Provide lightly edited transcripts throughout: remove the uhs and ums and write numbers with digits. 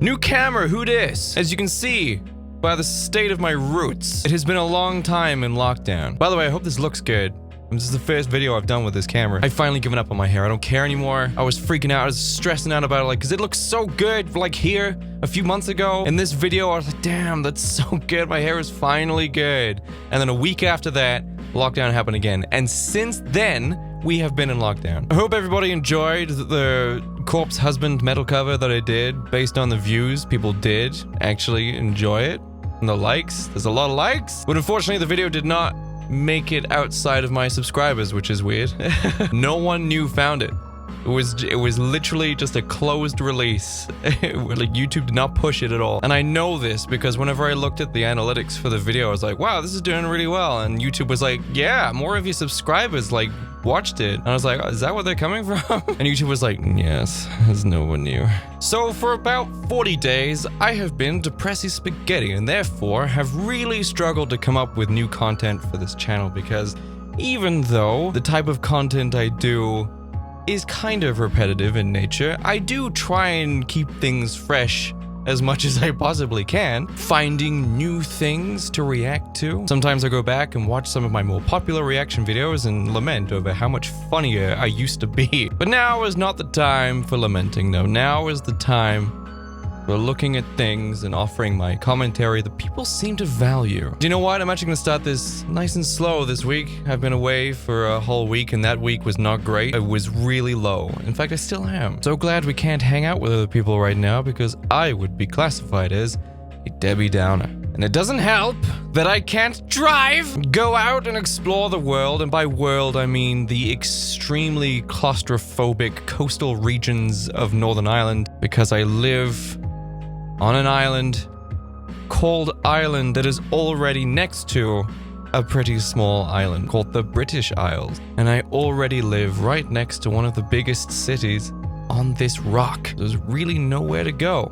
New camera, who dis? As you can see by the state of my roots, it has been a long time in lockdown. By the way, I hope this looks good. This is the first video I've done with this camera. I've finally given up on my hair. I don't care anymore. I was freaking out. I was stressing out about it, like, because it looks so good, like here, a few months ago. In this video, I was like, damn, that's so good. My hair is finally good. And then a week after that, lockdown happened again. And since then, we have been in lockdown. I hope everybody enjoyed the corpse husband metal cover that I did based on the views. People did actually enjoy it. And the likes. There's a lot of likes. But unfortunately, the video did not make it outside of my subscribers, which is weird. No one new found it. It was literally just a closed release. Like, YouTube did not push it at all. And I know this because whenever I looked at the analytics for the video, I was like, wow, this is doing really well. And YouTube was like, yeah, more of your subscribers like watched it. And I was like, is that where they're coming from? And YouTube was like, yes, there's no one new. So for about 40 days, I have been depressy spaghetti and therefore have really struggled to come up with new content for this channel, because even though the type of content I do is kind of repetitive in nature, I do try and keep things fresh as much as I possibly can, finding new things to react to. Sometimes I go back and watch some of my more popular reaction videos and lament over how much funnier I used to be. But now is not the time for lamenting, though. Now is the time for looking at things and offering my commentary that people seem to value. Do you know what? I'm actually gonna start this nice and slow this week. I've been away for a whole week and that week was not great. I was really low. In fact, I still am. So glad we can't hang out with other people right now, because I would be classified as a Debbie Downer. And it doesn't help that I can't drive, go out and explore the world. And by world, I mean the extremely claustrophobic coastal regions of Northern Ireland, because I live on an island called Ireland that is already next to a pretty small island called the British Isles. And I already live right next to one of the biggest cities on this rock. There's really nowhere to go.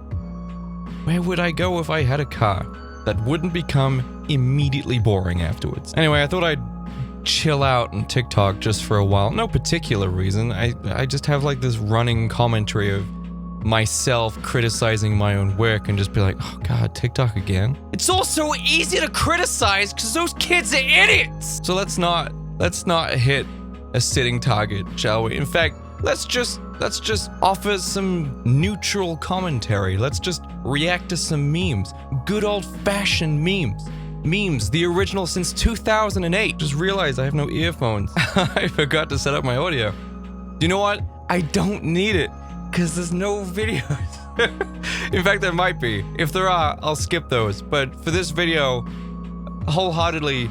Where would I go if I had a car that wouldn't become immediately boring afterwards? Anyway, I thought I'd chill out on TikTok just for a while. No particular reason. I just have like this running commentary of myself criticizing my own work and just be like, oh god, TikTok again? It's all so easy to criticize because those kids are idiots! So let's not hit a sitting target, shall we? In fact, let's just offer some neutral commentary. Let's just react to some memes. Good old-fashioned memes. Memes, the original since 2008. Just realized I have no earphones. I forgot to set up my audio. You know what? I don't need it, because there's no videos. In fact, there might be. If there are, I'll skip those. But for this video, wholeheartedly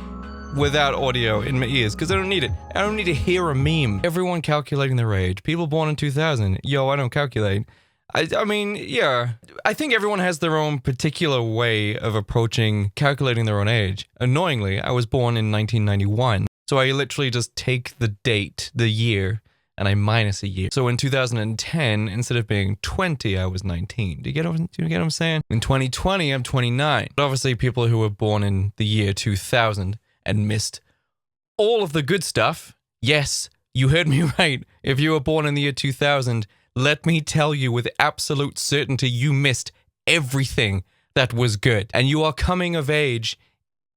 without audio in my ears, because I don't need it. I don't need to hear a meme. Everyone calculating their age. People born in 2000. Yo, I don't calculate. I mean, yeah. I think everyone has their own particular way of approaching calculating their own age. Annoyingly, I was born in 1991. So I literally just take the date, the year, and I minus a year. So in 2010, instead of being 20, I was 19. Do you get what I'm saying? In 2020, I'm 29. But obviously, people who were born in the year 2000 and missed all of the good stuff. Yes, you heard me right. If you were born in the year 2000, let me tell you with absolute certainty, you missed everything that was good. And you are coming of age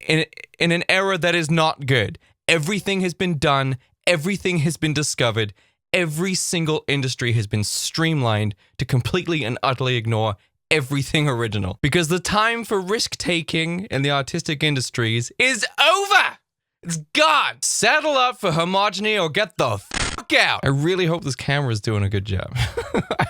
in an era that is not good. Everything has been done. Everything has been discovered. Every single industry has been streamlined to completely and utterly ignore everything original. Because the time for risk-taking in the artistic industries is over! It's gone! Saddle up for homogeny or get the fuck out! I really hope this camera is doing a good job.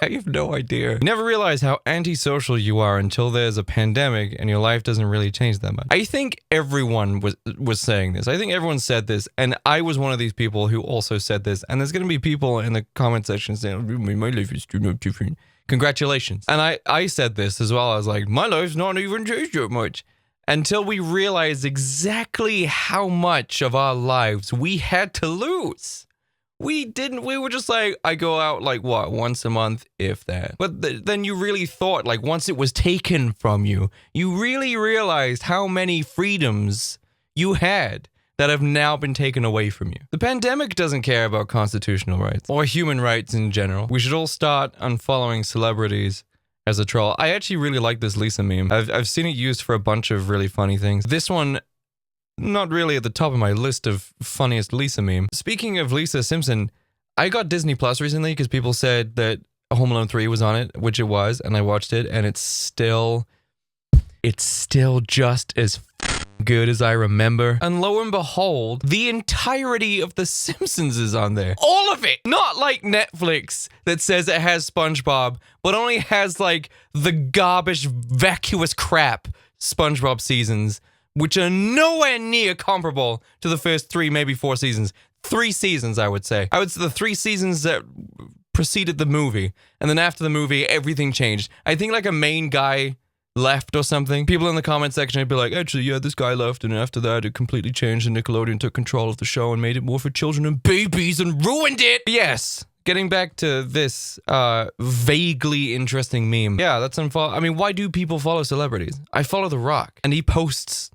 I have no idea. You never realize how antisocial you are until there's a pandemic and your life doesn't really change that much. I think everyone was saying this. I think everyone said this, and I was one of these people who also said this, and there's gonna be people in the comment section saying, my life is not different. Congratulations. And I said this as well. I was like, my life's not even changed that much. Until we realized exactly how much of our lives we had to lose. We were just like, I go out like what, once a month, if that. But then you really thought, like, once it was taken from you, you really realized how many freedoms you had that have now been taken away from you. The pandemic doesn't care about constitutional rights or human rights in general. We should all start unfollowing celebrities as a troll. I actually really like this Lisa meme. I've seen it used for a bunch of really funny things. This one, not really at the top of my list of funniest Lisa meme. Speaking of Lisa Simpson, I got Disney Plus recently because people said that Home Alone 3 was on it, which it was, and I watched it, and it's still just as good as I remember. And lo and behold, the entirety of The Simpsons is on there. All of it! Not like Netflix that says it has SpongeBob, but only has like the garbage, vacuous crap SpongeBob seasons, which are nowhere near comparable to the first 3, maybe 4 seasons. 3 seasons, I would say. I would say the 3 seasons that preceded the movie, and then after the movie, everything changed. I think like a main guy left or something. People in the comment section would be like, actually, yeah, this guy left, and after that, it completely changed, and Nickelodeon took control of the show and made it more for children and babies and ruined it. Yes. Getting back to this vaguely interesting meme. Yeah, that's unfollow. I mean, why do people follow celebrities? I follow The Rock, and he posts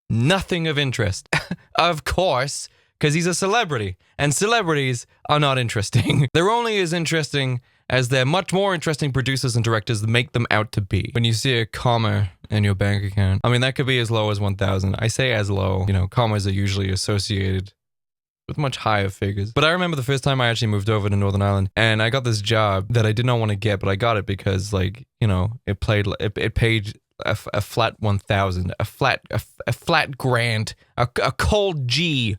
nothing of interest. Of course, because he's a celebrity, and celebrities are not interesting. They're only as interesting as they're much more interesting producers and directors make them out to be. When you see a comma in your bank account, I mean, that could be as low as 1,000. I say as low, you know, commas are usually associated with much higher figures. But I remember the first time I actually moved over to Northern Ireland, and I got this job that I did not want to get, but I got it because, like, you know, it paid a flat 1,000, a flat grand, a cold G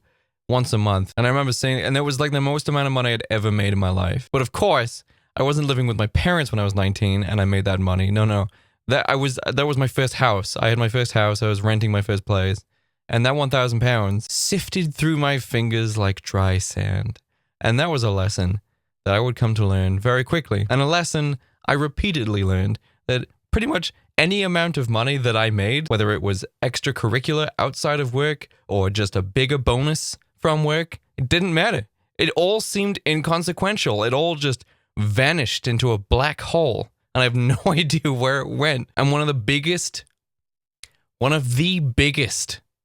once a month. And I remember saying, and that was like the most amount of money I'd ever made in my life. But of course, I wasn't living with my parents when I was 19 and I made that money. No. That was my first house. I had my first house. I was renting my first place. And that £1,000 sifted through my fingers like dry sand. And that was a lesson that I would come to learn very quickly. And a lesson I repeatedly learned, that pretty much any amount of money that I made, whether it was extracurricular outside of work or just a bigger bonus from work, it didn't matter. It all seemed inconsequential. It all just vanished into a black hole, and I have no idea where it went. And one of the biggest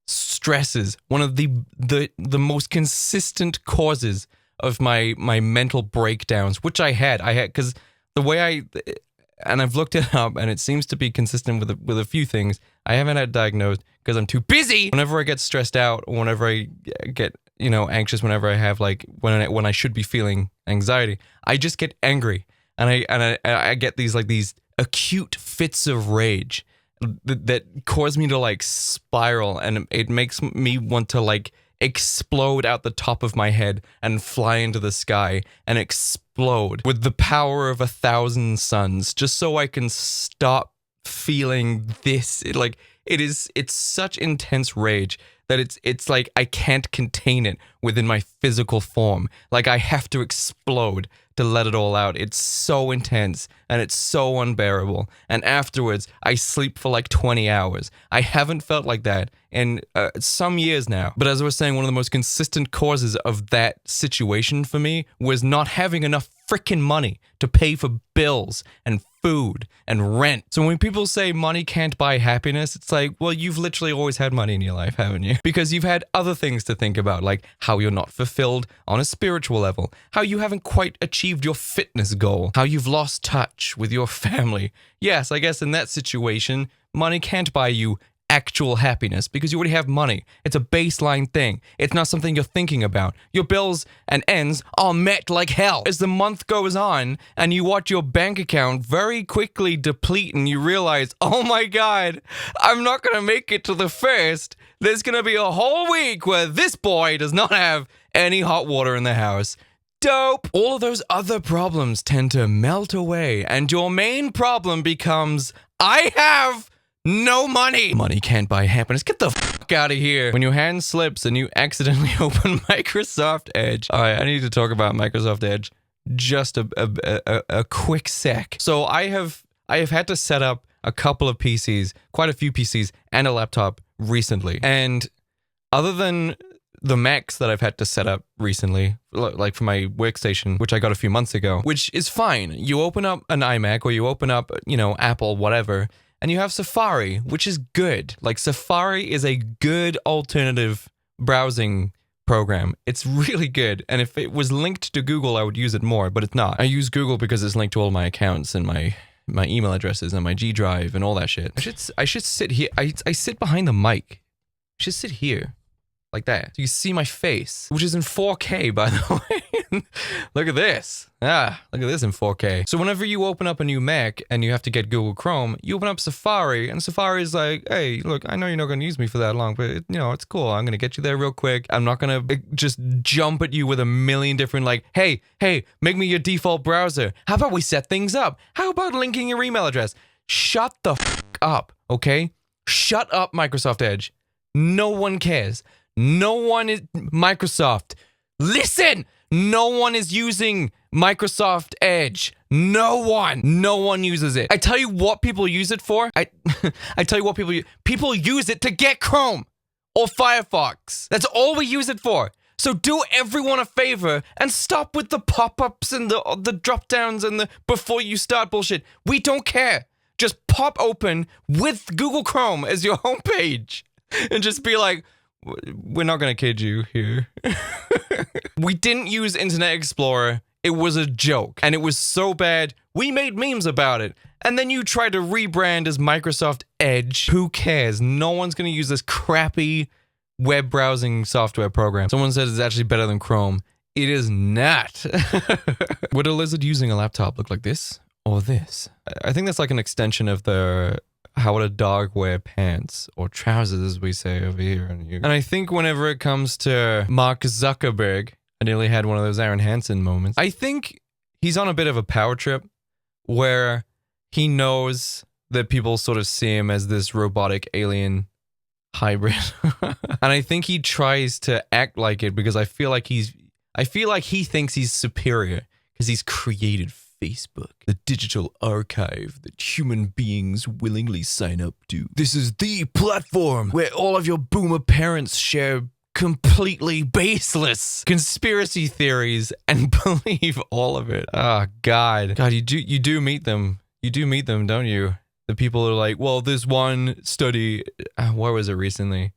stresses, one of the most consistent causes of my mental breakdowns, which I had because the way and I've looked it up, and it seems to be consistent with a few things. I haven't had it diagnosed because I'm too busy. Whenever I get stressed out, or whenever I get, you know, anxious, whenever I have like when I should be feeling anxiety, I just get angry, and I get these acute fits of rage that cause me to like spiral, and it makes me want to like explode out the top of my head and fly into the sky and explode with the power of 1,000 suns, just so I can stop feeling this. It's such intense rage that it's like I can't contain it within my physical form. Like I have to explode to let it all out. It's so intense and it's so unbearable. And afterwards, I sleep for like 20 hours. I haven't felt like that in some years now. But as I was saying, one of the most consistent causes of that situation for me was not having enough freaking money to pay for bills and food and rent. So when people say money can't buy happiness, it's like, well, you've literally always had money in your life, haven't you? Because you've had other things to think about, like how you're not fulfilled on a spiritual level, how you haven't quite achieved your fitness goal, how you've lost touch with your family. Yes, I guess in that situation, money can't buy you actual happiness because you already have money. It's a baseline thing. It's not something you're thinking about. Your bills and ends are met like hell. As the month goes on and you watch your bank account very quickly deplete and you realize, oh my God, I'm not going to make it to the first. There's going to be a whole week where this boy does not have any hot water in the house. Dope. All of those other problems tend to melt away and your main problem becomes, I have no money. Money can't buy happiness. Get the fuck out of here. When your hand slips and you accidentally open Microsoft Edge. All right, I need to talk about Microsoft Edge just a quick sec. So I have had to set up a couple of PCs, quite a few PCs, and a laptop recently. And other than the Macs that I've had to set up recently, like for my workstation, which I got a few months ago, which is fine. You open up an iMac or you open up, you know, Apple, whatever, and you have Safari, which is good. Like Safari is a good alternative browsing program. It's really good. And if it was linked to Google, I would use it more, but it's not. I use Google because it's linked to all my accounts and my my email addresses and my G Drive and all that shit. I should sit here. I sit behind the mic. I should sit here. Like that. So you see my face, which is in 4K, by the way. Look at this. Look at this in 4K. So whenever you open up a new Mac and you have to get Google Chrome, you open up Safari, and Safari is like, hey, look, I know you're not going to use me for that long, but it's cool. I'm going to get you there real quick. I'm not going to just jump at you with a million different like, hey, make me your default browser. How about we set things up? How about linking your email address? Shut the f up, okay? Shut up, Microsoft Edge. No one cares. No one is Microsoft. Listen, no one is using Microsoft Edge. No one uses it. I tell you what people use it for. I tell you what people use it to get Chrome or Firefox. That's all we use it for. So do everyone a favor and stop with the pop-ups and the drop-downs and the before you start bullshit. We don't care. Just pop open with Google Chrome as your homepage and just be like, we're not gonna kid you here. We didn't use Internet Explorer. It was a joke. And it was so bad, we made memes about it. And then you tried to rebrand as Microsoft Edge. Who cares? No one's gonna use this crappy web browsing software program. Someone says it's actually better than Chrome. It is not. Would a lizard using a laptop look like this or this? I think that's like an extension of the how would a dog wear pants or trousers, as we say over here. And I think whenever it comes to Mark Zuckerberg, I nearly had one of those Aaron Hansen moments. I think he's on a bit of a power trip where he knows that people sort of see him as this robotic alien hybrid. And I think he tries to act like it because I feel like he thinks he's superior because he's created Facebook, the digital archive that human beings willingly sign up to. This is the platform where all of your boomer parents share completely baseless conspiracy theories and believe all of it. Oh, God. God, you do meet them. You do meet them, don't you? The people are like, well, this one study, where was it recently?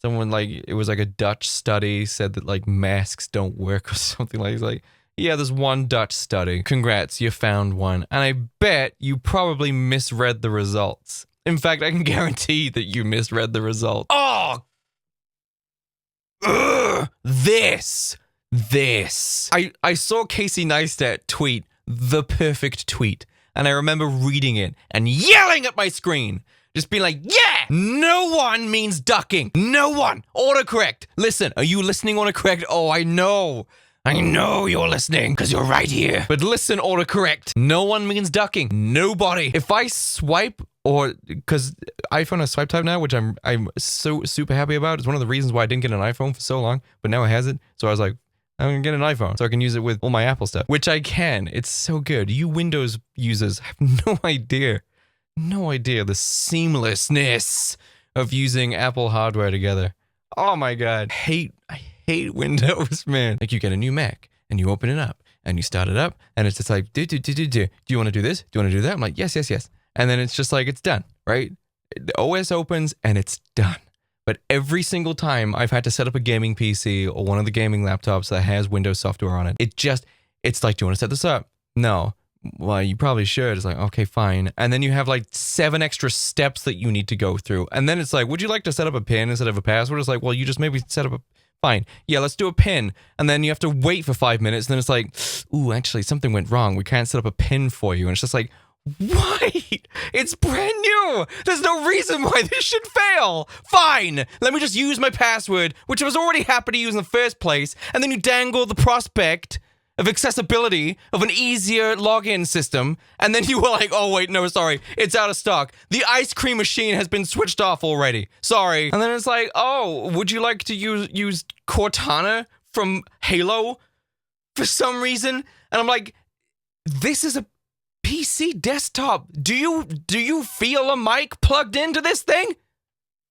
Someone it was like a Dutch study said that like masks don't work or something like yeah, there's one Dutch study. Congrats, you found one. And I bet you probably misread the results. In fact, I can guarantee that you misread the results. Oh! Ugh, this. I saw Casey Neistat tweet the perfect tweet. And I remember reading it and yelling at my screen. Just being like, yeah! No one means ducking. No one. Autocorrect. Listen, are you listening, autocorrect? Oh, I know you're listening because you're right here. But listen, autocorrect. No one means ducking. Nobody. If I swipe because iPhone has swipe type now, which I'm so super happy about. It's one of the reasons why I didn't get an iPhone for so long, but now it has it. So I was like, I'm gonna get an iPhone so I can use it with all my Apple stuff, which I can. It's so good. You Windows users have no idea the seamlessness of using Apple hardware together. Oh my God. I hate Windows, man. Like you get a new Mac and you open it up and you start it up and it's just like, do you want to do this? Do you want to do that? I'm like, yes. And then it's just like, it's done, right? The OS opens and it's done. But every single time I've had to set up a gaming PC or one of the gaming laptops that has Windows software on it, it's like, do you want to set this up? No. Well, you probably should. It's like, okay, fine. And then you have like 7 extra steps that you need to go through. And then it's like, would you like to set up a PIN instead of a password? It's like, well, you just maybe set up a... Fine. Yeah, let's do a PIN. And then you have to wait for 5 minutes. And then it's like, ooh, actually, something went wrong. We can't set up a PIN for you. And it's just like, why? It's brand new. There's no reason why this should fail. Fine. Let me just use my password, which I was already happy to use in the first place. And then you dangle the prospect of accessibility of an easier login system, and then you were like, oh wait, no, sorry, it's out of stock. The ice cream machine has been switched off already. Sorry. And then it's like, oh, would you like to use Cortana from Halo for some reason? And I'm like, this is a PC desktop. Do you feel a mic plugged into this thing?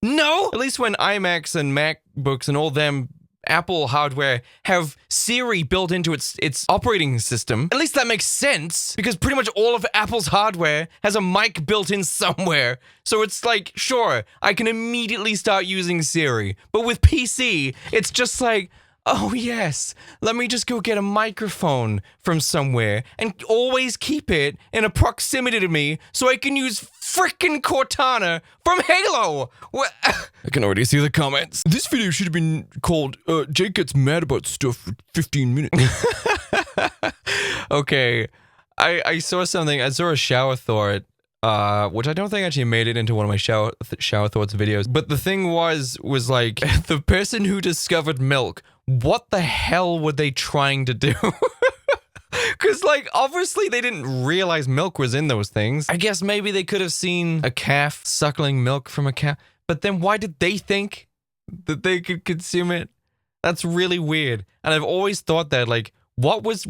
No? At least when iMacs and MacBooks and all them Apple hardware have Siri built into its operating system. At least that makes sense, because pretty much all of Apple's hardware has a mic built in somewhere. So it's like, sure, I can immediately start using Siri. But with PC, it's just like, Oh yes, let me just go get a microphone from somewhere and always keep it in a proximity to me so I can use frickin' Cortana from Halo. I can already see the comments. This video should have been called Jake Gets Mad About Stuff for 15 minutes. Okay, I saw something. I saw a shower thought. Which I don't think actually made it into one of my shower thoughts videos. But the thing was like, the person who discovered milk, what the hell were they trying to do? Because, like, obviously they didn't realize milk was in those things. I guess maybe they could have seen a calf suckling milk from a cow. But then why did they think that they could consume it? That's really weird. And I've always thought that, like, what was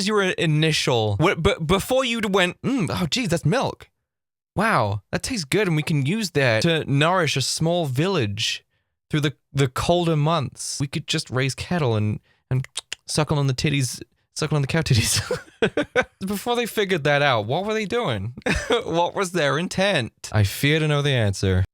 your initial... before you went, oh, geez, that's milk. Wow, that tastes good, and we can use that to nourish a small village through the colder months. We could just raise cattle and suckle on the cow titties. Before they figured that out, what were they doing? What was their intent? I fear to know the answer.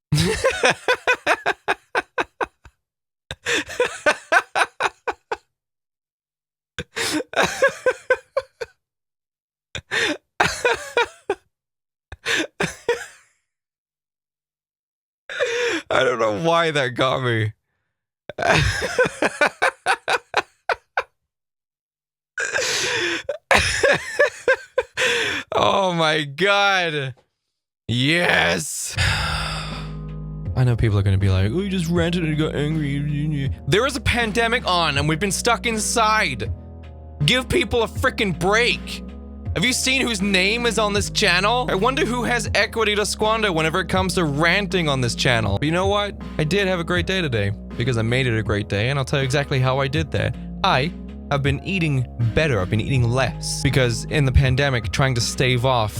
I don't know why that got me. Oh my god. Yes. I know people are going to be like, oh, you just ranted and got angry. There is a pandemic on and we've been stuck inside. Give people a freaking break. Have you seen whose name is on this channel? I wonder who has equity to squander whenever it comes to ranting on this channel. But you know what? I did have a great day today because I made it a great day, and I'll tell you exactly how I did that. I've been eating better. I've been eating less because in the pandemic, trying to stave off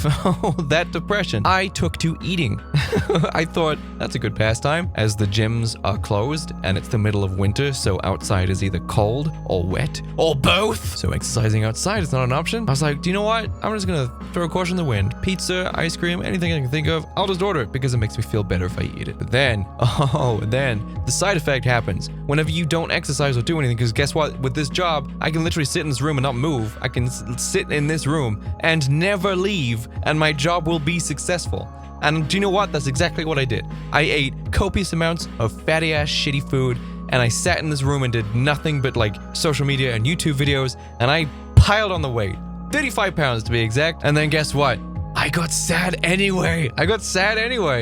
that depression, I took to eating. I thought that's a good pastime as the gyms are closed and it's the middle of winter, so outside is either cold or wet or both. So exercising outside is not an option. I was like, do you know what? I'm just gonna throw caution to the wind. Pizza, ice cream, anything I can think of, I'll just order it because it makes me feel better if I eat it. But then, then the side effect happens whenever you don't exercise or do anything, because guess what? With this job, I can literally sit in this room and not move. I can sit in this room and never leave, and my job will be successful. And do you know what? That's exactly what I did. I ate copious amounts of fatty ass shitty food, and I sat in this room and did nothing but like social media and YouTube videos, and I piled on the weight. 35 pounds to be exact. And then guess what? I got sad anyway.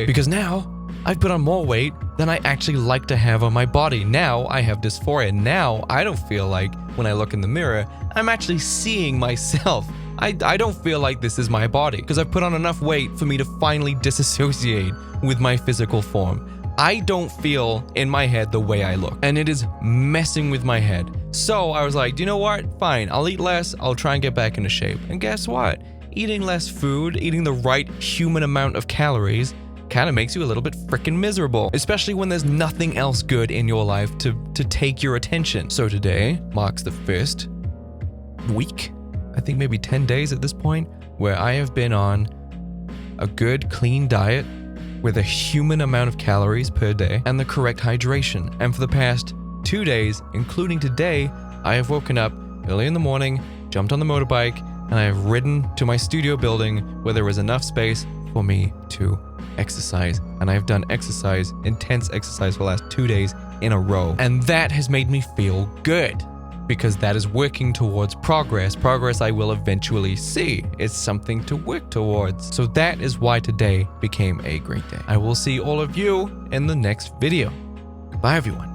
Because now I've put on more weight than I actually like to have on my body. Now I have dysphoria. Now I don't feel like when I look in the mirror, I'm actually seeing myself. I don't feel like this is my body because I've put on enough weight for me to finally disassociate with my physical form. I don't feel in my head the way I look, and it is messing with my head. So I was like, do you know what? Fine, I'll eat less. I'll try and get back into shape. And guess what? Eating less food, eating the right human amount of calories kind of makes you a little bit freaking miserable, especially when there's nothing else good in your life to take your attention. So today marks the first week, I think maybe 10 days at this point, where I have been on a good clean diet with a human amount of calories per day and the correct hydration. And for the past 2 days, including today, I have woken up early in the morning, jumped on the motorbike, and I have ridden to my studio building where there was enough space for me to exercise. And I have done exercise, intense exercise for the last 2 days in a row. And that has made me feel good because that is working towards progress. Progress I will eventually see. It's something to work towards. So that is why today became a great day. I will see all of you in the next video. Goodbye, everyone.